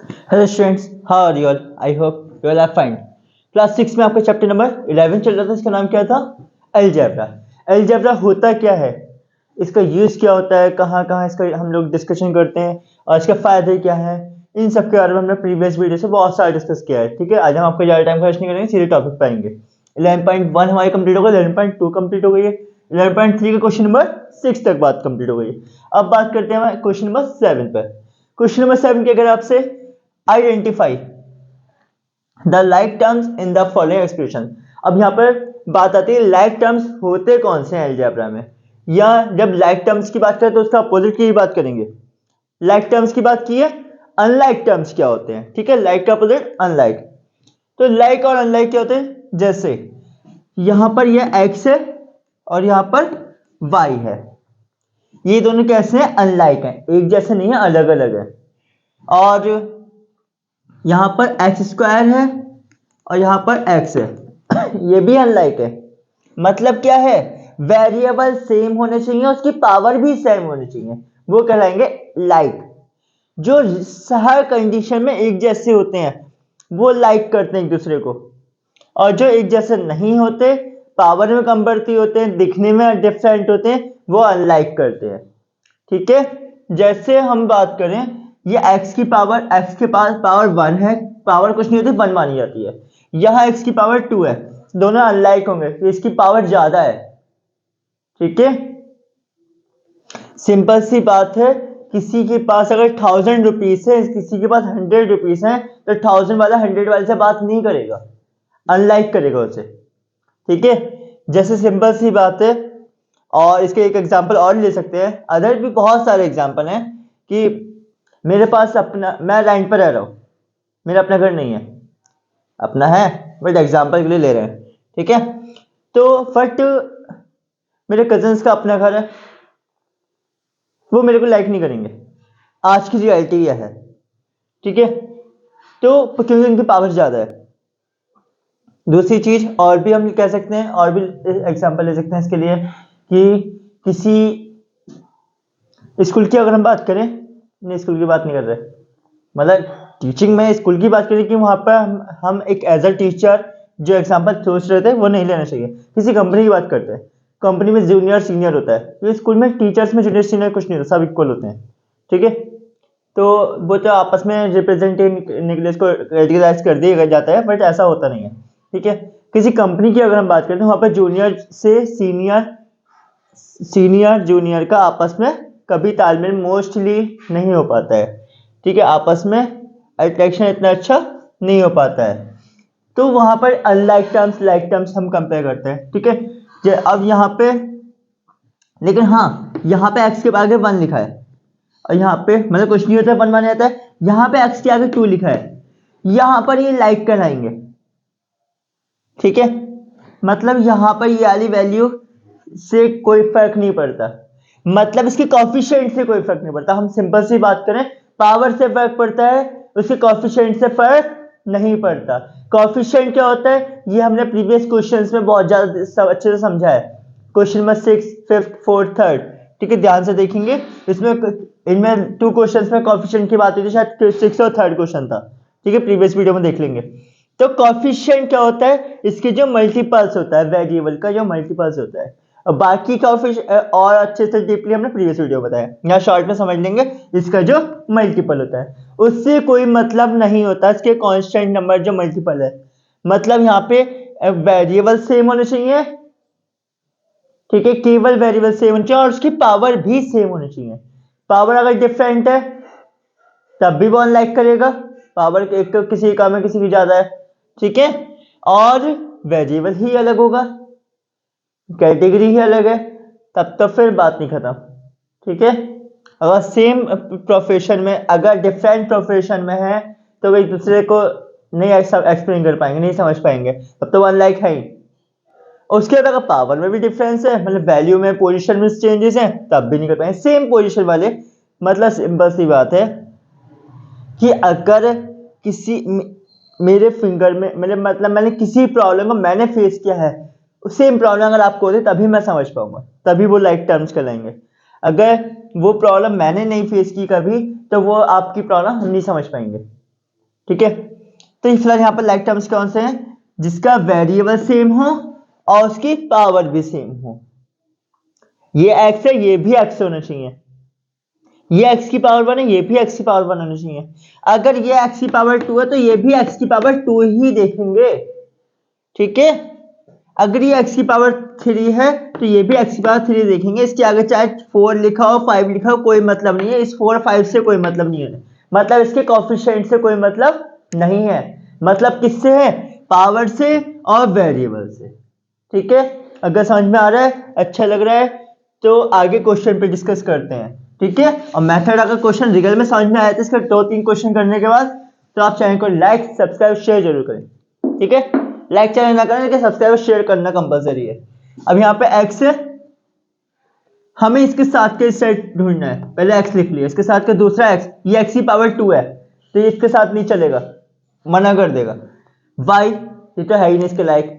Hello students, how are you all? I hope you all are fine. Class 6 में आपका chapter number 11 चल रहा था। इसका नाम क्या था? अलजेब्रा। अलजेब्रा होता क्या है, इसका यूज क्या होता है, कहाँ कहाँ इसका हम लोग डिस्कशन करते हैं और इसके फायदे क्या है, इन सब के बारे में हमने प्रीवियस वीडियो से बहुत सारा डिस्कस किया है। ठीक है, आज हम आपको ज़्यादा टाइम खर्च नहीं करेंगे, सीधे टॉपिक पे आएंगे। 11.1 हमारी कंप्लीट हो गई, 11.2 कंप्लीट हो गई है, 11.3 का क्वेश्चन नंबर 6 तक बात कंप्लीट हो गई है। अब बात करते हैं क्वेश्चन नंबर 7 पर। क्वेश्चन नंबर 7 के अगर आपसे identify the like terms in the following expression. अब यहाँ पर बात आती है लाइक टर्म्स होते कौन से हैं अलजेब्रा में, या जब लाइक टर्म्स की बात करें तो उसका अपोजिट की बात करेंगे। लाइक टर्म्स की बात की है, अनलाइक टर्म्स क्या होते हैं? ठीक है, लाइक का अपोजिट अनलाइक। तो लाइक और अनलाइक क्या होते हैं? जैसे यहां पर यह एक्स है और यहां पर वाई है, ये दोनों कैसे हैं? अनलाइक हैं, एक जैसे नहीं है, अलग अलग है। और यहां पर एक्स स्क्वायर है और यहां पर एक्स है ये भी अनलाइक है। मतलब क्या है? वेरिएबल सेम होने चाहिए, उसकी पावर भी सेम होनी चाहिए, वो कहलाएंगे लाइक। जो हर कंडीशन में एक जैसे होते हैं वो लाइक करते हैं एक दूसरे को, और जो एक जैसे नहीं होते, पावर में कम बढ़ती होते हैं, दिखने में डिफरेंट होते हैं, वो अनलाइक करते हैं। ठीक है, जैसे हम बात करें, ये x की पावर, x के पास पावर 1 है, पावर कुछ नहीं होती, 1 मानी जाती है। यहां x की पावर 2 है, दोनों अनलाइक होंगे, तो इसकी पावर ज्यादा है। ठीक है, सिंपल सी बात है, किसी के पास अगर 1000 रुपीज है, किसी के पास 100 रुपीज है, तो 1000 वाला 100 वाले से बात नहीं करेगा, अनलाइक करेगा उसे। ठीक है, जैसे सिंपल सी बात है। और इसके एक एग्जांपल और ले सकते हैं, अदर भी बहुत सारे एग्जांपल हैं कि मेरे पास अपना, मैं रेंट पर रह रहा हूं, मेरा अपना घर नहीं है, अपना है बट एग्जांपल के लिए ले रहे हैं। ठीक है, तो बट मेरे कजन्स का अपना घर है, वो मेरे को लाइक नहीं करेंगे, आज की रियलिटी यह है। ठीक है, तो क्योंकि उनकी पावर ज्यादा है। दूसरी चीज और भी हम कह सकते हैं, और भी एग्जांपल ले सकते हैं इसके लिए, कि किसी स्कूल की अगर हम बात करें, नहीं स्कूल की बात नहीं कर रहे, मतलब टीचिंग में स्कूल की बात करें, कि वहां पर हम एक एज अ टीचर जो एग्जांपल सोच रहे थे वो नहीं लेना चाहिए। किसी कंपनी की बात करते हैं, कंपनी में जूनियर सीनियर होता है, तो स्कूल में टीचर्स में जूनियर सीनियर कुछ नहीं होता, सब इक्वल होते हैं। ठीक है, तो वो तो आपस में रिप्रेजेंटेटिव को कैटेगराइज कर दिया जाता है, बट ऐसा होता नहीं है। ठीक है, किसी कंपनी की अगर हम बात करते हैं, वहां पर जूनियर से सीनियर, सीनियर जूनियर का आपस में कभी तालमेल मोस्टली नहीं हो पाता है। ठीक है, आपस में अट्रैक्शन इतना अच्छा नहीं हो पाता है, तो वहां पर अनलाइक टर्म्स लाइक टर्म्स हम कंपेयर करते हैं। ठीक है, अब यहाँ पे, लेकिन हाँ यहाँ पे x के आगे 1 लिखा है, और यहाँ पे मतलब कुछ नहीं होता है, 1 माना जाता है, यहाँ पे x के आगे 2 लिखा है, यहाँ पर ये लाइक कहलाएंगे। ठीक है, मतलब यहाँ पर ये वाली वैल्यू से कोई फर्क नहीं पड़ता, मतलब इसके कॉफिशिएंट से कोई फर्क नहीं पड़ता। हम सिंपल सी बात करें, पावर से फर्क पड़ता है, उसके कॉफिशिएंट से फर्क नहीं पड़ता। कॉफिशिएंट क्या होता है, ये हमने प्रीवियस क्वेश्चंस में बहुत ज्यादा अच्छे से समझा है, question number 6, 5th, 4th, 3rd। ठीक है, ध्यान से देखेंगे, इसमें इनमें 2 क्वेश्चंस में कॉफिशिएंट की बात हुई थी, शायद 6th और 3rd क्वेश्चन था। ठीक है, प्रीवियस वीडियो में देख लेंगे। तो कॉफिशिएंट क्या होता है, इसके जो मल्टीपल्स होता है, वेरिएबल का जो मल्टीपल्स होता है। और बाकी का और अच्छे से डीपली हमने प्रीवियस वीडियो बताया, यहाँ शॉर्ट में समझ लेंगे। इसका जो मल्टीपल होता है उससे कोई मतलब नहीं होता इसके कांस्टेंट नंबर जो मल्टीपल है, मतलब यहाँ पे वेरिएबल सेम होने चाहिए। ठीक है, केवल वेरिएबल सेम होने चाहिए और उसकी पावर भी सेम होनी चाहिए। पावर अगर डिफरेंट है तब भी वो अनलाइक करेगा, पावर एक तो किसी का में किसी की ज्यादा है। ठीक है, और वेरिएबल ही अलग होगा, कैटेगरी ही अलग है, तब तो फिर बात नहीं खत्म। ठीक है, अगर सेम प्रोफेशन में, अगर डिफरेंट प्रोफेशन में है, तो वो एक दूसरे को नहीं एक्सप्लेन कर पाएंगे, नहीं समझ पाएंगे, तब तो अनलाइक है ही। उसके बाद अगर पावर में भी डिफरेंस है, मतलब वैल्यू में, पोजीशन में चेंजेस हैं, तब भी नहीं कर पाएंगे सेम पोजीशन वाले। मतलब सिंपल सी बात है कि अगर किसी मेरे फिंगर में, मेरे मतलब मैंने किसी प्रॉब्लम को मैंने फेस किया है, सेम प्रॉब्लम अगर आपको होती तभी मैं समझ पाऊंगा, तभी वो लाइक टर्म्स कहलाएंगे। अगर वो प्रॉब्लम मैंने नहीं फेस की कभी, तो वो आपकी प्रॉब्लम हम नहीं समझ पाएंगे। ठीक है। तो फिलहाल यहाँ पर लाइक टर्म्स कौन से हैं? जिसका वेरिएबल सेम हो और उसकी पावर भी सेम हो। ये x है, ये भी x होना चाहिए, ये x की पावर 1 है, ये भी x की पावर 1 होना चाहिए। अगर ये x की पावर 2 है तो ये भी x की पावर 2 ही देखेंगे, ठीक है। अगर ये x की पावर 3 है तो ये भी x की पावर 3 देखेंगे। इसके आगे चाहे 4 लिखा हो 5 लिखा हो कोई मतलब नहीं है, इस 4 5 से कोई मतलब नहीं है, मतलब इसके कोएफिशिएंट से कोई मतलब नहीं है। मतलब किससे है? पावर से और वेरिएबल से, ठीक है। अगर समझ में आ रहा है, अच्छा लग रहा है, तो आगे क्वेश्चन पे डिस्कस करते हैं, ठीक है। और मेथड अगर क्वेश्चन रियल में समझ में आया तो इसका 2-3 क्वेश्चन करने के बाद तो आप चैनल को लाइक सब्सक्राइब शेयर जरूर करें, ठीक है। लाइक चैनल ना करें लेकिन सब्सक्राइब शेयर करना कंपलसरी है। अब यहाँ पे x है, हमें इसके साथ के सेट ढूंढना है। पहले x लिख लिया, इसके साथ का दूसरा x, ये x की पावर 2 है तो ये इसके साथ नहीं चलेगा, मना कर देगा। y ये तो है ही नहीं इसके लायक।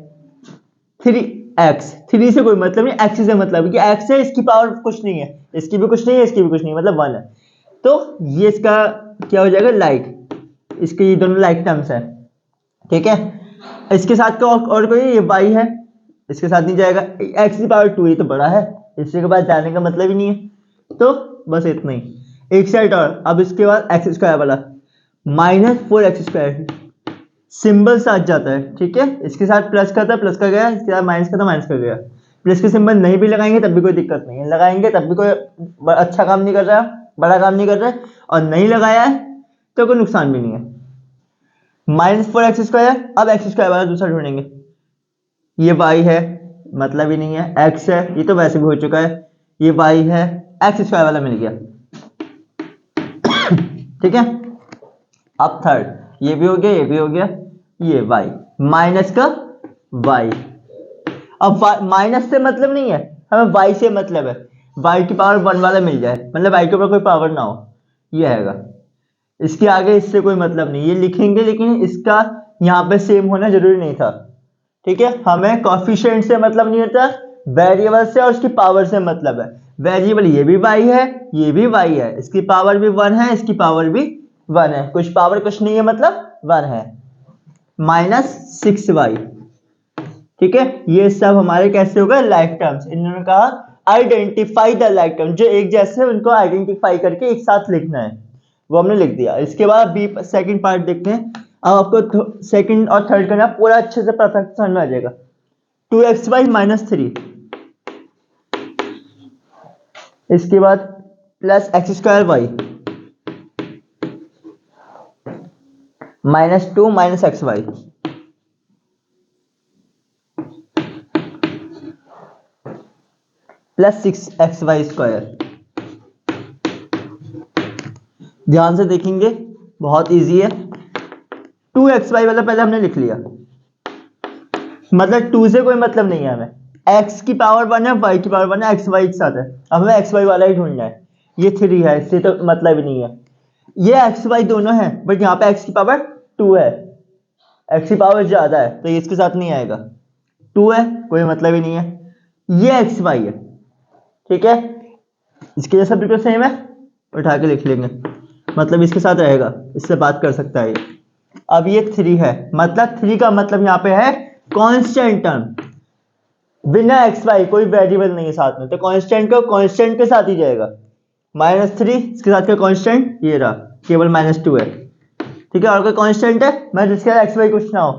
3x, 3 से कोई मतलब नहीं, x से मतलब है कि x है, इसकी पावर कुछ नहीं है, इसकी भी कुछ नहीं है, इसकी भी कुछ नहीं है, मतलब 1 है। तो ये इसका क्या हो जाएगा? लाइक। इसके ये दोनों लाइक टर्म्स है, ठीक है। इसके साथ का और कोई, ये y है, इसके साथ नहीं जाएगा। x की पावर 2 ये तो बड़ा है, इसके बाद जाने का मतलब ही नहीं है। तो बस इतना ही। एक सेट और, अब इसके बाद एक्स स्क्वायर वाला -4x², सिंबल साथ जाता है, ठीक है। इसके साथ प्लस का था, प्लस का गया, इसके साथ माइनस का था, माइनस का गया। प्लस के सिंबल नहीं भी लगाएंगे तब भी कोई दिक्कत नहीं है, लगाएंगे तब भी कोई अच्छा काम नहीं कर रहा है, बड़ा काम नहीं कर रहा है, और नहीं लगाया है तो कोई नुकसान भी नहीं है। -4x²। अब x² वाला दूसरा ढूंढेंगे। ये y है, मतलब ही नहीं है, x है, ये तो वैसे भी हो चुका है, ये y है, x² वाला मिल गया, ठीक है। अब थर्ड, ये भी हो गया, ये भी हो गया, ये y माइनस का y। अब माइनस से मतलब नहीं है, हमें y से मतलब है, y की पावर 1 वाला मिल जाए, मतलब y के ऊपर कोई पावर ना हो, ये आएगा। इसके आगे इससे कोई मतलब नहीं, ये लिखेंगे लेकिन इसका यहाँ पे सेम होना जरूरी नहीं था, ठीक है। हमें कोएफिशिएंट से मतलब नहीं होता, वेरिएबल से और उसकी पावर से मतलब है। वेरिएबल ये भी y है, ये भी y है, इसकी पावर भी 1 है, इसकी पावर भी 1 है, कुछ पावर कुछ नहीं है, मतलब 1 है। -6y, ठीक है। ये सब हमारे कैसे हो गए? Like terms. इन्होंने कहा आइडेंटिफाई द लाइक टर्म, जो एक जैसे उनको आइडेंटिफाई करके एक साथ लिखना है, वो हमने लिख दिया। इसके बाद बी सेकंड पार्ट देखते हैं। अब आपको सेकंड और थर्ड करना पूरा अच्छे से परफेक्ट समझ में आ जाएगा। 2xy -3, इसके बाद +x²y -2 xy +6xy²। ध्यान से देखेंगे, बहुत इजी है। 2xy वाला पहले हमने लिख लिया, मतलब 2 से कोई मतलब नहीं है हमें, x की पावर 1 है, y की पावर 1 है, xy एक साथ है, अब हमें xy वाला ही ढूंढना है। ये 3 है, इससे तो मतलब ही नहीं है। ये xy दोनों है, बट यहाँ पे x की पावर 2 है, x की पावर ज्यादा है तो ये इसके साथ नहीं आएगा। 2 है, कोई मतलब ही नहीं है। ये xy है, ठीक है, इसके जैसा बिल्कुल सेम है, उठा के लिख लेंगे, मतलब इसके साथ रहेगा, इससे बात कर सकता है ये। अब ये 3 है, मतलब 3 का मतलब यहाँ पे है कांस्टेंट टर्म, बिना xy कोई वेरिएबल नहीं है साथ में, तो कांस्टेंट का कांस्टेंट के साथ ही जाएगा। -3 इसके साथ का कांस्टेंट ये रहा, केवल -2 है, ठीक है। और कोई कांस्टेंट है मैं जिसके xy कुछ ना हो,